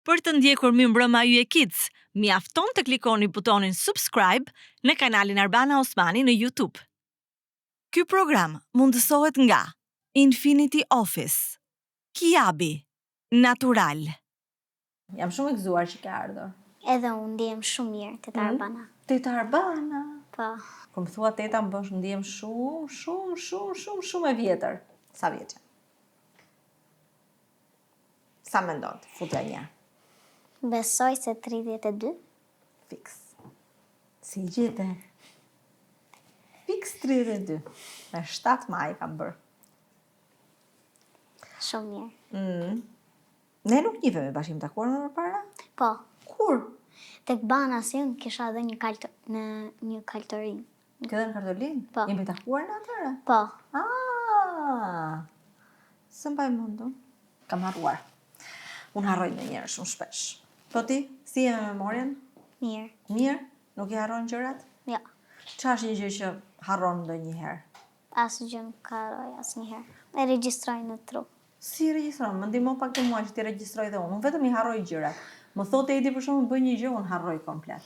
Për të ndjekur Mirëmbrëma Yje Kids, mjafton të klikoni butonin subscribe në kanalin Arbana Osmani në YouTube. Ky program mundësohet nga Infinity Office, Kiabi, Natural. Jam shumë e gëzuar që ke ardhur. Edhe unë ndihem shumë mirë te Arbana. Te Arbana. Po. Kur më thua teta më bësh ndihem shumë e vjetër. Sa vjeç? Sa mendon ti? Futja një. Besoj se 32. Fiks. Si gjete? Fiks 32. Me 7 maj kam bërë. Shumë mirë. Ne nuk njihemi bashkim takuar më përpara? Po. Kur? Tek bana si unë kisha dhe një kaltorin. Ke dhe në kartolin? Po. Jemi takuar në atërë? Po. Së mbaj mundu. Kam harruar. Unë harroj në njerë shumë shpesh. Po ti, si e me memorien? Mirë. Mirë? Nuk i harron gjërat? Ja. Qa është një gjë që harron ndë njëherë? Asë gjë nuk harroj asë njëherë. E regjistroj në tru. Si regjistroj? Më ndihmo pak të mua që ti regjistroj dhe unë. Unë vetëm i harroj gjërat. Më thotë Edi për shumë bëj një gjë, unë harroj komplet.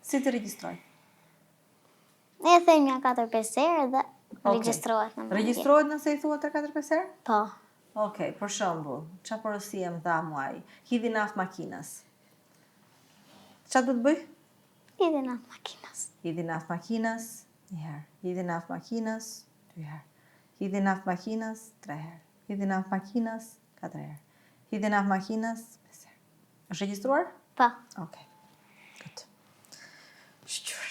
Si ti regjistroj? E them ja 4-5 herë dhe regjistrohet në mendje. Regjistrohet nëse i thua 3-4-5 herë? Po. Okej, për shembull, qa porosie më dha muaj? Hidhi naft makinës. Qa du të bëj? Hidhi naft makinës. Hidhi naft makinës, një herë. Hidhi naft makinës, 2 herë. Hidhi naft makinës, 3 herë. Hidhi naft makinës, 4 herë. Hidhi naft makinës, 5 herë. Është regjistruar? Po. Okej. Good. Shqyr.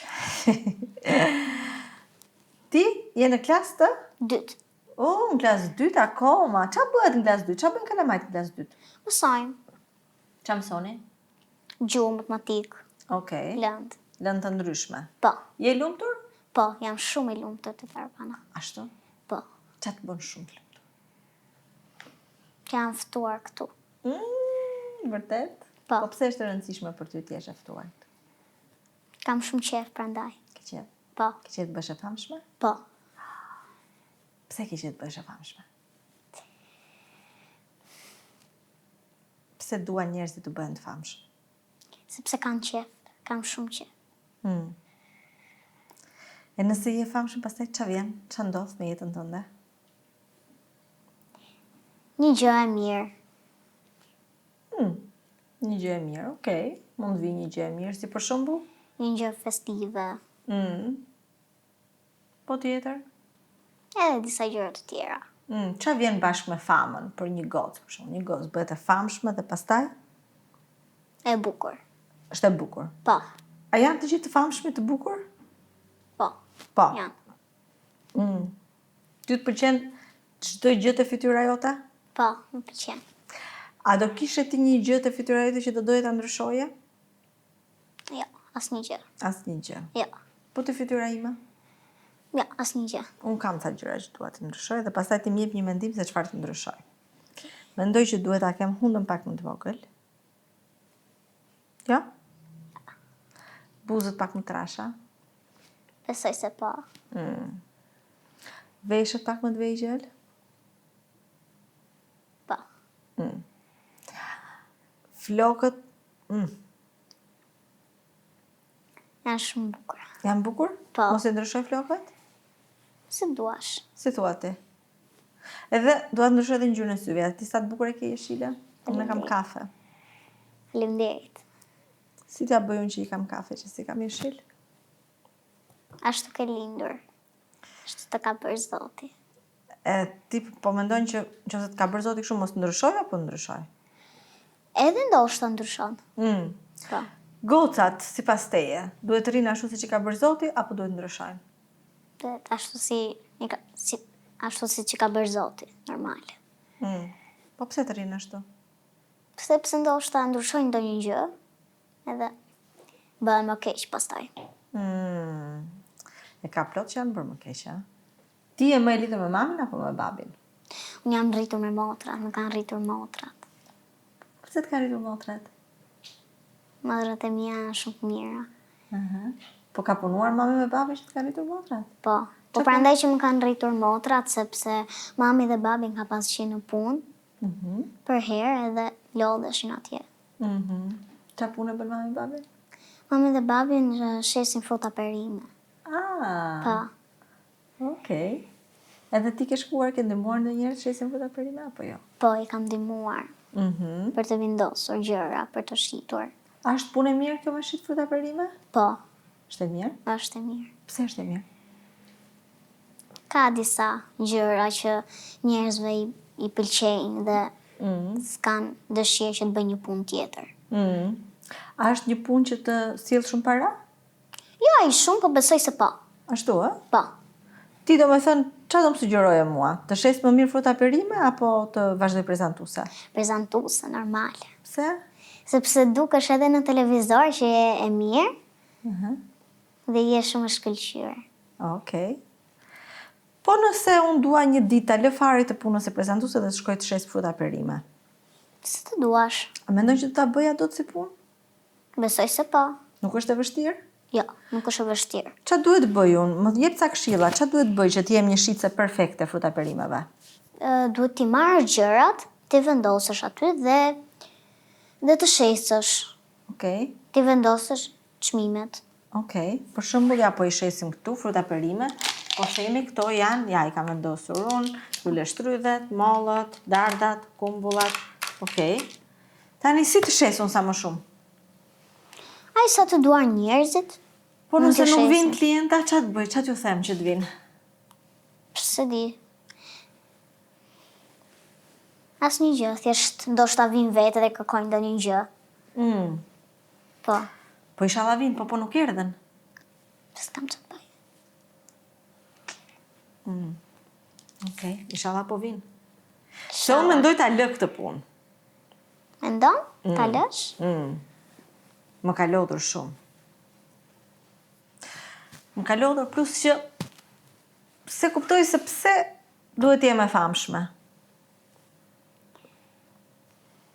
Ti je në klasë të? 2. Në klasë 2 akoma. Qa bëhet në klasë 2? Qa bëhen kalamajt në klasë 2? Mësojmë. Qa mësoni? Gjuhë, matematikë. Okej. Lëndë. Lëndë të ndryshme. Po. Je lumtur? Po, jam shumë i lumtur te Arbana. Ashtu? Po. Qa të bën shumë lumtur? Që jam ftuar këtu. Vërtet? Po. Po pse është e rëndësishme për ty t'jesh e ftuar? Kam shumë qef prandaj. Ke qef? Po. Ke qef të bësh e famshme? Po. Pse ke qef të bësh e famshme? Pse duan njerëzit të bëhen të famshëm? Sepse kam qef. Kam shumë qef. E nëse je famshëm, pastaj qa vjen? Qa ndodh me jetën tënde? Një gjë e mirë. Një gjë e mirë, okej. Mund të vi një gjë e mirë, si për shembull? Një gjë festive. Po tjetër? Edhe disa gjëra të tjera. Qa vjen bashkë me famën për një gocë? Për shembull, një gocë bëhet e famshme dhe pastaj? E bukur. Është e bukur. Po. A janë të gjithë të famshmi të bukur? Po. Po. Janë. Ty të pëlqen çdo gjë të fytyra jote? Po, më pëlqen. A do kishe ti një gjë të fytyra jote që do doje ta ndryshoje? Jo, asnjë gjë. Asnjë gjë. Jo. Po të fytyra ime? Jo, asnjë gjë. Unë kam ca gjëra që dua të ndryshoj dhe pastaj ti më jep një mendim se çfarë të ndryshoj. Mendoj që duhet ta kem hundën pak më të vogël. Jo? Buzët pak më trasha. Besoj se po. Veshët pak më të vegjël. Po. Flokët Janë shumë bukura. janë bukur? Po. Mos e ndryshoj flokët? Si duash. Si thua ti? Edhe dua të ndryshoj edhe ngjyrën e syve. Ti sa të bukur e ke jeshile? Unë kam kafe. Faleminderit. Si t'ja bëj unë që i kam kafe, që si kam jeshil? Ashtu ke lindur. Ashtu të ka bërë Zoti. E ti po mendon që nëse të ka bërë Zoti kështu mos ndryshoj apo ndryshoj? Edhe ndoshta ndryshon. Po. Gocat, sipas teje, duhet të rinë ashtu siç i ka bërë Zoti apo duhet ndryshojnë? Ashtu si që ka bërë Zoti, normale. Po pse të rinë ashtu? Sepse ndoshta ndryshojnë ndonjë gjë, edhe bëhen më keq pastaj. E ka plot që janë bërë më keq, a? Ti e më e lidhur me mamin apo me babin? Unë jam rritur me motrat, më kanë rritur motrat. Pse të ka rritur motrat? Madhrat e mia janë shumë të mira. Po ka punuar mami me babi që të ka rritur motrat? Po. Po prandaj që më kanë rritur motrat, sepse mami dhe babin ka pas qenë në punë, për herë edhe lodheshin atje. Qa punë bën mami babi? Mami dhe babin shesin fruta perime. Po. Okej. Edhe ti ke shkuar, ke ndihmuar ndonjëherë të shesin fruta perime apo jo? Po, i kam ndihmuar për të vendosur gjëra, për të shitur. A është punë e mirë kjo me shit fruta perime? Po, Është e mirë? është e mirë. Pse është e mirë? Ka disa gjëra që njerëzve i pëlqejnë dhe s'kan dëshirë që të bëjnë një punë tjetër. A është një punë që të sjell shumë para? Jo ai shumë, po besoj se po. Ashtu, ë? Po. Ti do me thënë, qa do më sugjeroje mua? Të shes më mirë fruta perime apo të vazhdoj prezantuse? Prezantuse, normal. Pse? Sepse dukesh edhe në televizor që je e mirë dhe je shumë e shkëlqyer. Okej. Po nëse unë dua një ditë ta lë fare të punës e prezantuse dhe të shkoj të shes fruta perime, Si të duash. a mendon që ta bëja dot si punë? Besoj se po. Nuk është e vështirë? Jo, nuk është e vështirë. Qa duhet bëj unë? Më jep ca këshilla, qa duhet bëj që t'jem një shitse perfekte fruta perimeve? Duhet t'i marrë gjërat, t'i vendosësh aty dhe të shesësh. Okej. T'i vendosësh çmimet. Okej. Për shembull, ja po i shesim këtu fruta perime, po themi këto janë, ja i kam vendosur unë, luleshtrydhet, mollët, dardat, kumbullat. Okej. Tani si të shes unë sa më shumë? Ai sa të duar njerëzit. Po mund nëse të nuk shesin. vinë klienta, qa të bëj? Qa t'ju them që të vinë? Se di. Asnjë gjë, thjesht ndoshta vinë vetë dhe kërkojnë ndonjë gjë. Po, Po inshallah vinë, po nuk erdhen. s'kam ç'të bëj. Okej, inshallah po vinë. Se unë mendoj ta lë këtë punë. Mendon? Ta lësh? Më ka lodhur shumë. Më ka lodhur plus që se kuptoj se pse duhet jem e famshme.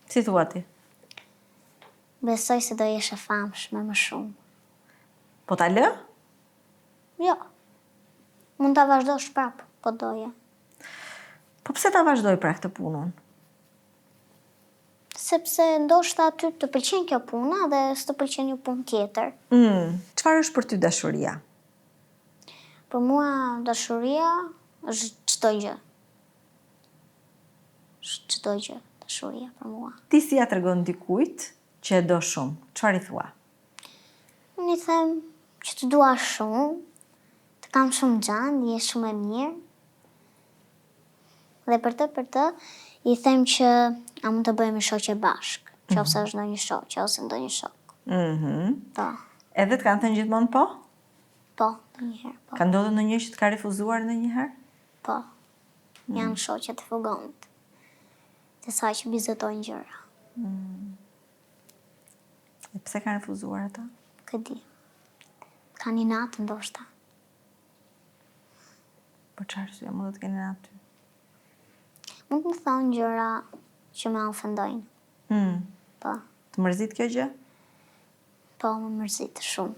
Si thua ti? Besoj se do jesh e famshme më shumë. Po ta lë? Jo. Mund ta vazhdosh prapë, po doje. Po pse ta vazhdoj pra këtë punën? Sepse ndoshta aty të pëlqen kjo puna dhe s'të pëlqen një punë tjetër. Çfarë është për ty dashuria? Për mua dashuria është çdo gjë. Është çdo gjë, dashuria për mua. Ti si ja tregon dikujt që e do shumë? Çfarë i thua? Unë i them që të dua shumë, të kam shumë gjanë, je shumë e mirë. Dhe për të, i them që a mund të bëjmë shoqe bashkë, qofse është ndonjë shoqe ose ndonjë shok. Po, Edhe të kanë thënë gjithmonë po? po, ndonjëherë, po, Ka ndodhur ndonjë që të ka refuzuar ndonjëherë? po. Janë shoqe të fugonit. Të sa që bizetojnë gjëra. E pse kanë refuzuar ata? Këtë di. Ka një natë ndoshta. Po çfarë arsye mund të keni aty? Mund të më thonë gjëra që më ofendojnë. Po, Të mërzit kjo gjë? po, më mërzit shumë.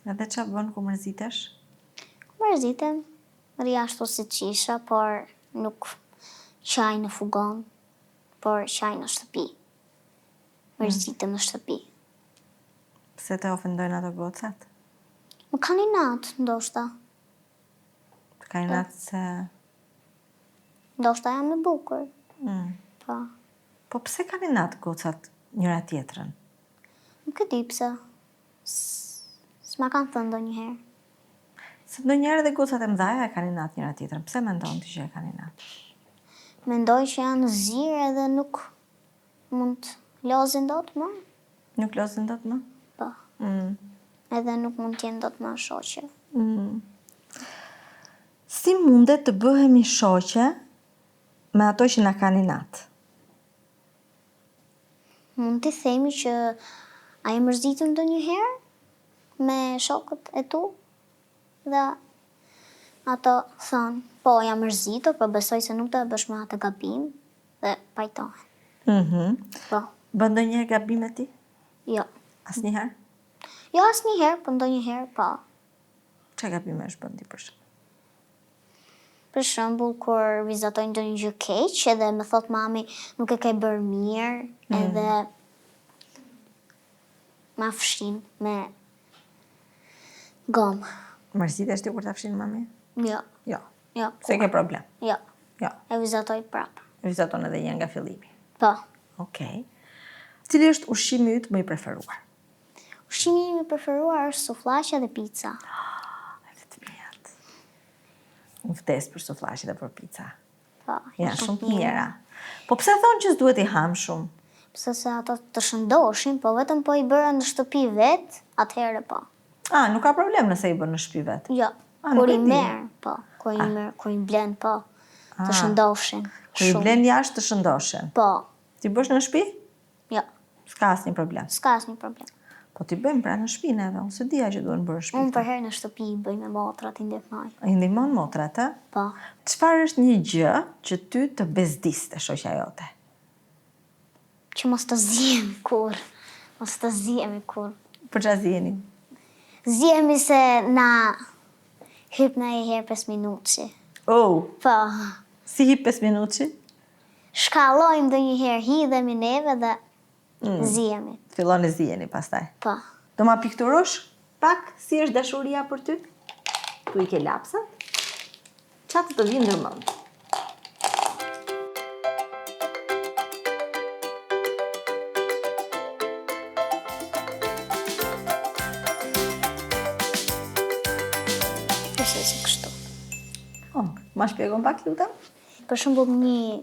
Edhe qa bën ku mërzitesh? Mërzitem, rri ashtu si qisha, por nuk qaj në fugon, por qaj në shtëpi. Mërzitem në shtëpi. Pse të ofendojnë ato gocat? Më ka një natë, ndoshta. Të ka natë se... Ndoshta jam e bukur. Po, Po pse ka natë gocat njëra tjetrën? nuk e di pse. S'ma kanë thënë ndonjëherë. Se ndonjëherë dhe gocat e mdhaja e ka natë njëra tjetrën. Pse mendon ti që e ka natë? Mendoj që janë zirë edhe nuk mund të lozin dot më. Nuk lozin dot më? Po, edhe nuk mund t'jenë dot më shoqe. Si mundet të bëhemi shoqe me ato që na kanë natë? Mund t'i themi që a e mërzitur ndonjëherë me shokët e tu dhe ato thonë, po jam mërzitur, po besoj se nuk do e bësh me atë gabim dhe pajtohen. Po, Bën ndonjëherë gabime ti? jo. Asnjëherë? Jo asnjëherë, po ndonjëherë po. Çfarë gabime është bën ti për shkak? Për shembull, kur vizatoj ndonjë gjë keq, edhe më thot mami nuk e ke bërë mirë, edhe ma fshin me gomë. Mërzitesh ti kur ta fshin mami? Jo, Jo. jo, Se ke problem. jo. Jo. E vizatoj prapë. Vizaton edhe një nga fillimi. Po. Okej. Cili është ushqimi yt më i preferuar? Ushqimi im i preferuar është sufllaqe dhe pica. Edhe të mjet. Unë vdes për sufllaqe dhe për pica. Po, Ja, shumë të mira. Po pse thonë që s'duhet i ham shumë? Pse se ato të shëndoshin, po vetëm po i bëra në shtëpi vet, atëherë po. Nuk ka problem nëse i bën në shtëpi vet. Jo, Nuk kur e i di. merr, po, kur i blen, po, të shëndoshin. Kur i blen jashtë të shëndoshen. Po, Ti bësh në shtëpi? jo, S'ka asnjë problem. s'ka asnjë problem. Po ti bëjmë pra në shtëpi neve, unë s'e dija që duhen bërë në Unë shtëpi. për herë në shtëpi i bëj me motrat, i ndihmoj. I ndihmon motrat, ë? Po, Çfarë është një gjë që ty të bezdiste shoqja jote? që mos të zihemi kur. Mos të zihemi kur. Për çfarë ziheni? Zihemi se na hyp na i herë 5 minutë. Oh, Po, si hip 5 minutë? shkallojmë dhe një herë, hidhemi neve dhe zihemi. Fillon e ziheni pastaj. Po, Do ma pikturosh pak si është dashuria për ty? Tu i ke lapsat? Çfarë të vjen ndërmend? nëse si kështu. Ma shpjegon pak lutem? Për shembull një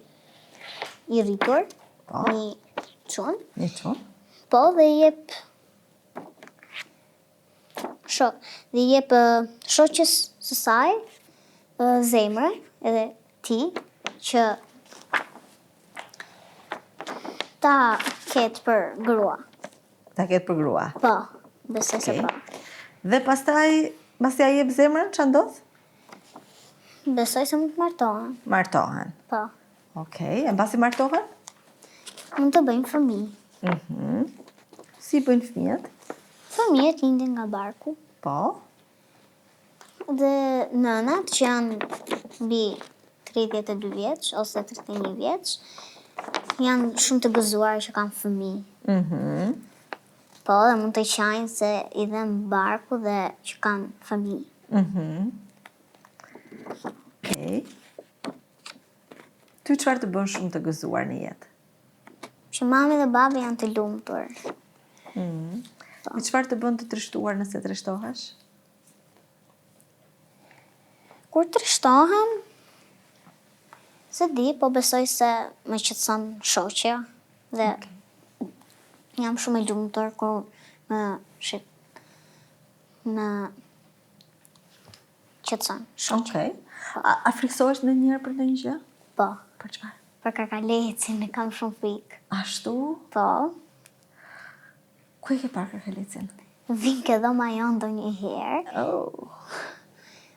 i rritur, Po. një çun, Një çun. po dhe i jep shoqës së saj zemrën edhe ti që ta ketë për grua. Ta ketë për grua. Po, besoj se Okej. po. Dhe pastaj, pasi ja jep zemrën, ç'a ndodh? Besoj se mund të martohen. Martohen. Po, Okej, e mbasi martohen? mund të bëjmë fëmijë. Si bëjnë fëmijët? Fëmijët lindin nga barku Po. dhe nënat që janë mbi 32 vjeç ose 31 vjeç janë shumë të gëzuar që kanë fëmijë. Po, dhe mund të qajnë se i dhem barku dhe që kanë fëmijë. Okej. Ty çfarë të bën shumë të gëzuar në jetë? Që mami dhe babi janë të lumtur. E çfarë të bën të trishtuar nëse trishtohesh? Kur trishtohem, se di, po besoj se më qetëson shoqja dhe jam shumë e lumtur kur më qetëson shoqja. Okej. A friksohesh ndonjëherë për ndonjë gjë? Po, Për çfarë? për kakalecin e kam shumë frikë. Ashtu? Po, Ku e ke parë kakalecin? vin ke dhoma jonë ndonjëherë,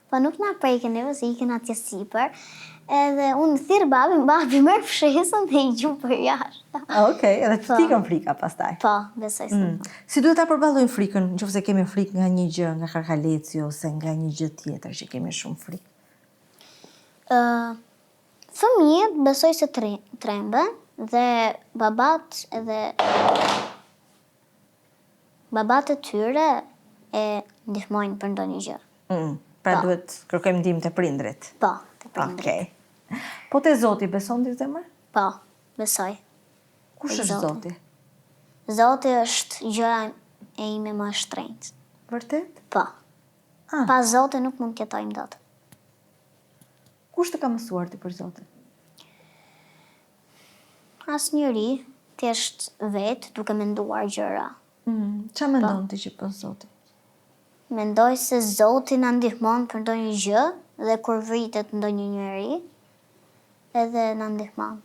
po nuk na prekin neve se ikin atje sipër. Edhe unë thirr babi merr fshesën dhe i gjuh për jashtë. Okej, edhe të ti kanë frika pastaj. Po, besoj se po. Si duhet ta përballojmë frikën, nëse kemi frikë nga një gjë, nga karkaleci ose nga një gjë tjetër që kemi shumë frikë? Fëmijët besoj se tremben dhe babat e tyre e ndihmojnë për ndonjë gjë. Pra Po. duhet kërkojmë ndihmë te prindrit. Po, të prindrit. Okej. Po te Zoti beson ti zemër? Po, besoj. Kush Te është Zoti. Zoti? Zoti është gjëra e ime më e shtrenjtë. Vërtet? Po. Ah. Pa Zotin nuk mund të jetojmë dot. Kush të ka mësuar ti për Zotin? Asnjëri, thjesht vetë duke menduar gjëra. Qa mendon ti që për Zotin? Mendoj se Zoti na ndihmon për ndonjë gjë dhe kur vritet ndonjë njeri, edhe na ndihmon.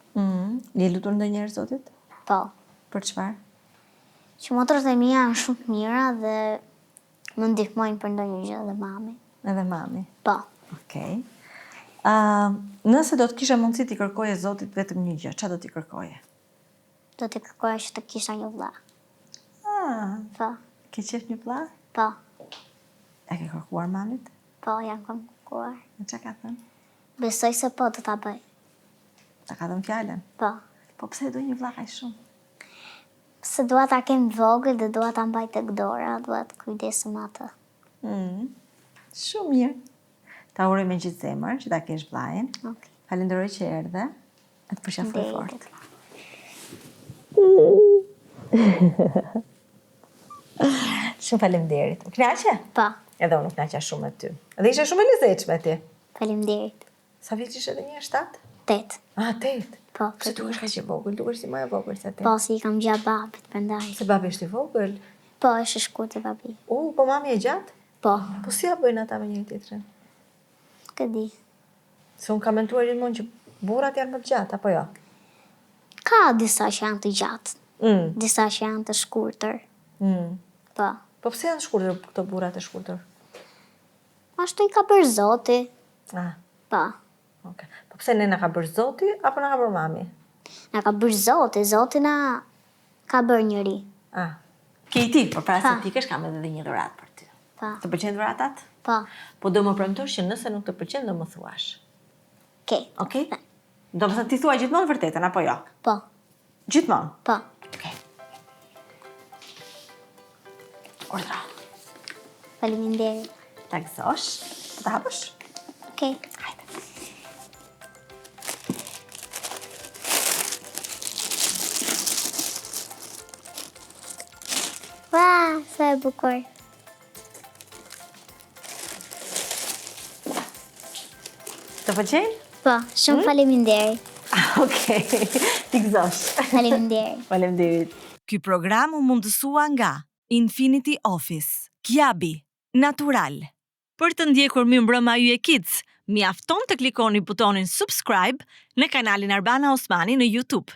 Je lutur ndonjëherë Zotit? Po. Për çfarë? Që motrat e mia janë shumë të mira dhe më ndihmojnë për ndonjë gjë dhe mami. Edhe mami. Po. Okej. Nëse do të kishe mundësi t'i kërkoje Zotit vetëm një gjë, çfarë do t'i kërkoje? Do të kërkoja që të kisha një vëlla. Po. Ke qef një vëlla? Po. E ke kërkuar mamit? Po, jam kërkuar. Në çka ka thënë? Besoj se po do ta bëj. Ta ka dhënë fjalën. Po. Po pse do një vlla kaq shumë? Se dua ta kem vogël dhe dua ta mbaj tek dora, dua të kujdesem atë. Shumë mirë. Ta uroj me gjithë zemër që ta kesh vllajin. Okej. Falenderoj që erdhe. E të përshafoj fort. Shumë faleminderit. U kënaqe? Po. Edhe unë u kënaqa shumë me ty. Edhe ishe shumë e lezetshme ti. Faleminderit. Sa vjeç ishe edhe një 7? 8. 8. Po. Se dukesh kaq e vogël, dukesh si më e vogël se ti. Po, si i kam gjatë babit, prandaj. Se babi është i vogël. Po, është shkurt e babi. Po mami e gjatë? Po. Po si ja bëjnë ata me njëri tjetrin? Këtë di. Se unë kam mentuar gjithmonë që burrat janë më të gjatë, apo jo? Ka disa që janë të gjatë. Disa që janë të shkurtër. Po. Po pse janë shkurtër këto burrat e shkurtër? Ashtu i ka bërë Zoti. Po. Okay. Po pse ne na ka bërë Zoti apo na ka bërë mami? Na ka bërë Zoti, Zoti na ka bërë njëri. Ke i ti, por para se ti kesh kam edhe një dhuratë për ty. Po. Të pëlqejnë dhuratat? Po. Po do më premtosh që nëse nuk të pëlqen do më thuash. Okej. Do të thënë ti thua gjithmonë vërtetën apo jo? Po. Gjithmonë? Po. Okej. Ordra. Faleminderit. Ta gëzosh? Të ta hapësh? Okej. Hajde. Wow, sa e bukur. Të pëlqejnë? Po, shumë faleminderit. Okej. Ti gëzosh. Faleminderit. Faleminderit. Ky program u mundësua nga Infinity Office, Kiabi, Natural. Për të ndjekur Mirëmbrëma Yje Kids, mjafton të klikoni butonin subscribe në kanalin Arbana Osmani në YouTube.